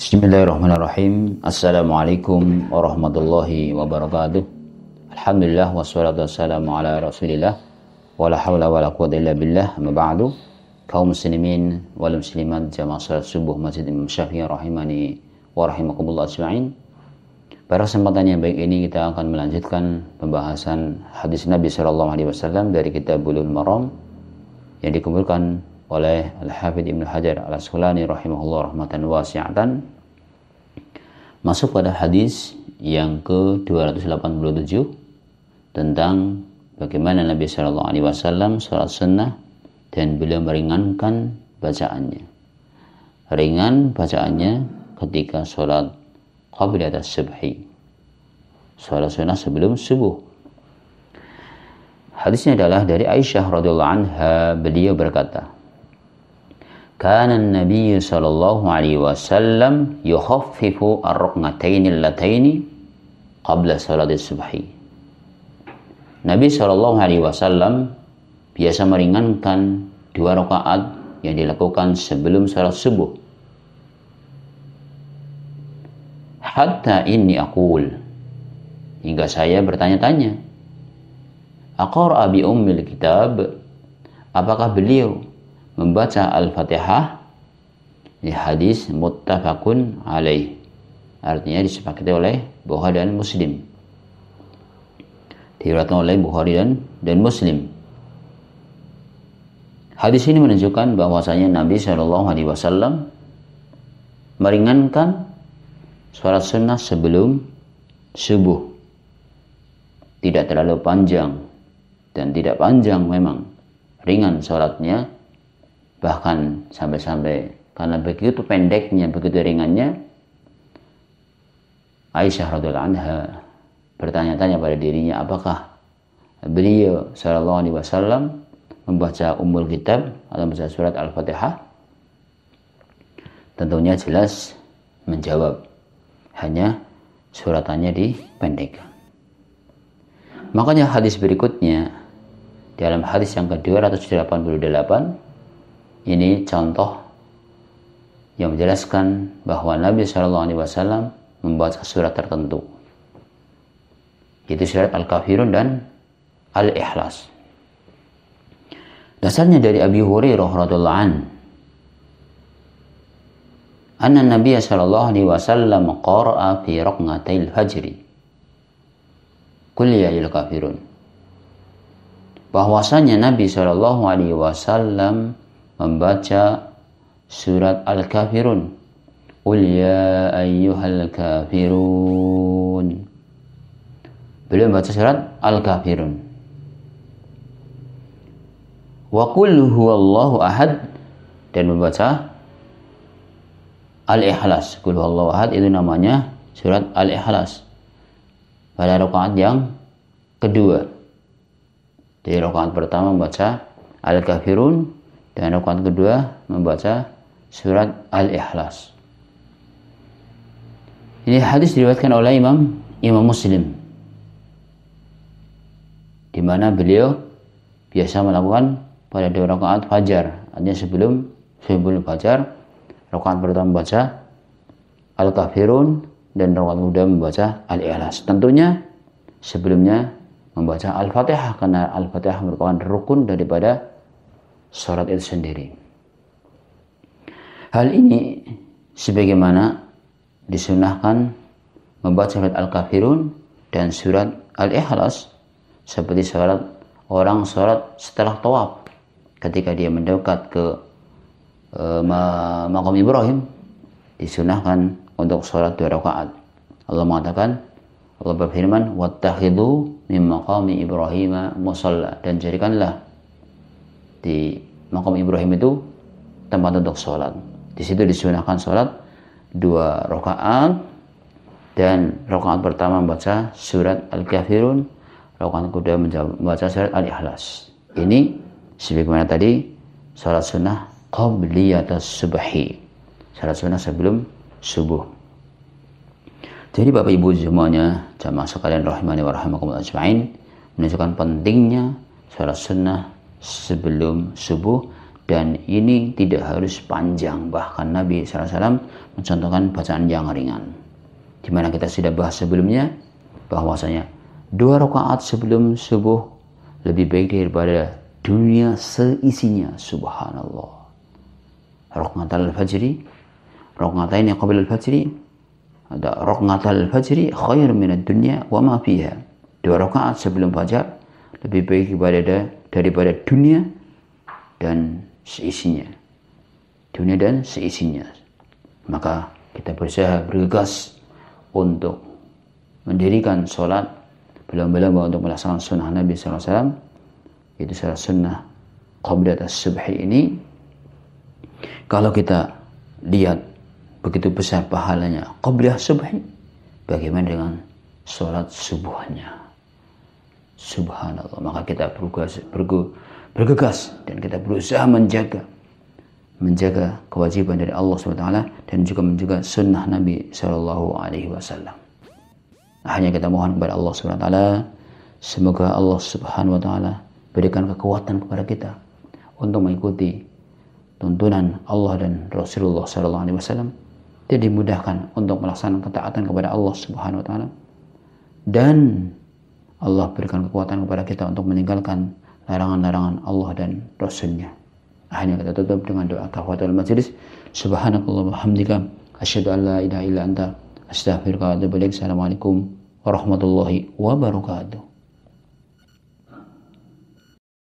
Bismillahirrahmanirrahim. Assalamualaikum warahmatullahi wabarakatuh. Alhamdulillah wassalatu wassalamu ala Rasulillah wala haula wala quwwata illa billah. Amma ba'du. Kaum muslimin wal muslimat jamaah salat subuh Masjid Imam Syafi'i rahimani wa rahimakumullah ajma'in. Pada kesempatan yang baik ini kita akan melanjutkan pembahasan hadis Nabi sallallahu alaihi wasallam dari kitab Bulughul Maram yang dikumpulkan oleh Al-Hafidz Ibnu Hajar Al-Asqalani rahimahullah rahmatan wasi'atan. Masuk pada hadis yang ke-287 tentang bagaimana Nabi sallallahu alaihi wasallam salat sunnah dan beliau meringankan bacaannya. Ringan bacaannya ketika salat qabla as-subhi. Salat sunnah sebelum subuh. Hadisnya adalah dari Aisyah radhiyallahu anha, beliau berkata, Kana an-nabiy sallallahu alaihi wasallam yukhaffifu ar-rak'atayn allatayn qabla salati subhi. Nabi sallallahu alaihi wasallam biasa meringankan 2 rakaat yang dilakukan sebelum salat subuh. Hatta inni aqul, hingga saya bertanya-tanya, aqra bi ummil kitab, apakah beliau membaca Al-Fatihah? Ini hadis muttafaqun alaih, artinya disepakati oleh Bukhari dan Muslim, diriwayatkan oleh Bukhari dan Muslim. Hadis ini menunjukkan bahwasanya Nabi Shallallahu Alaihi Wasallam meringankan salat sunnah sebelum subuh, tidak terlalu panjang dan tidak panjang memang, ringan salatnya. Bahkan sampai-sampai karena begitu pendeknya, begitu ringannya, Aisyah radhiyallahu anha bertanya-tanya pada dirinya, apakah beliau sallallahu alaihi wasallam membaca Ummul Kitab atau membaca surat Al-Fatihah? Tentunya jelas menjawab, hanya suratannya dipendekkan. Makanya hadis berikutnya, dalam hadis yang ke-288, ini contoh yang menjelaskan bahwa Nabi Shallallahu Alaihi Wasallam membaca surat tertentu, yaitu surat Al-Kafirun dan Al-Ikhlas. Dasarnya dari Abi Hurairah radhiyallahu anhu, anna Nabi Shallallahu Alaihi Wasallam qara'a fi rak'atayil fajri qul ya ayyuhal kafirun. Bahwasanya Nabi Shallallahu Alaihi Wasallam membaca surat Al-Kafirun, qul ya ayyuhal kafirun. Beliau membaca surat Al-Kafirun. Wa qul huwallahu ahad, dan membaca Al-Ikhlas. Qul huwallahu ahad itu namanya surat Al-Ikhlas pada rakaat yang kedua. Di rakaat pertama membaca Al-Kafirun, dan rakaat kedua membaca surat Al-Ikhlas. Ini hadis diriwayatkan oleh Imam Muslim, di mana beliau biasa melakukan pada 2 rakaat fajar, artinya sebelum fajar. Rakaat pertama membaca Al-Kafirun dan rakaat kedua membaca Al-Ikhlas. Tentunya sebelumnya membaca Al-Fatihah, karena Al-Fatihah merupakan rukun daripada salat itu sendiri. Hal ini sebagaimana disunahkan membaca surat Al-Kafirun dan surat Al-Ikhlas seperti orang salat setelah tawaf, ketika dia mendekat ke makam Ibrahim, disunahkan untuk salat 2 rakaat. Allah mengatakan, Allah berfirman, wattakhidhu min maqami Ibrahim musalla, dan jadikanlah di makam Ibrahim itu tempat untuk sholat. Di situ disunahkan sholat 2 rakaat, dan rakaat pertama membaca surat Al-Kafirun, rakaat kedua membaca surat Al-Ikhlas. Ini sebagaimana tadi sholat sunnah qabliyatas subhi, sholat sunnah sebelum subuh. Jadi Bapak Ibu semuanya, jamaah sekalian rahimani wa rahimakumullah ajma'in, menunjukkan pentingnya sholat sunnah sebelum subuh Dan ini tidak harus panjang, bahkan Nabi SAW mencontohkan bacaan yang ringan. Di mana kita sudah bahas sebelumnya, bahwasanya 2 rakaat sebelum subuh lebih baik daripada dunia seisinya. Subhanallah. Rakaatul fajri, rakaatain qabla al-fajri, ada rakaatul fajri khair minad dunya wa ma fiha. 2 rakaat sebelum fajar lebih baik daripada dunia dan seisinya. Dunia dan seisinya. Maka kita berusaha bergegas untuk mendirikan sholat berlomba-lomba untuk melaksanakan sunnah Nabi SAW, yaitu salah sunnah qabla as-subhi ini. Kalau kita lihat begitu besar pahalanya qabla as-subhi, bagaimana dengan sholat subuhnya? Subhanallah. Maka kita bergegas dan kita berusaha menjaga kewajiban dari Allah SWT dan juga menjaga sunnah Nabi SAW. Hanya kita mohon kepada Allah SWT, semoga Allah Subhanahu wa Ta'ala berikan kekuatan kepada kita untuk mengikuti tuntunan Allah dan Rasulullah SAW, dan dimudahkan untuk melaksanakan ketaatan kepada Allah Subhanahu wa Ta'ala, dan Allah berikan kekuatan kepada kita untuk meninggalkan larangan-larangan Allah dan Rasulnya. Akhirnya kita tutup dengan doa kafatul majlis. Subhanakallah wa hamdika asyhadu an la ilaha illa anta astaghfiruka wa atubu ilaik. Assalamualaikum warahmatullahi wabarakatuh.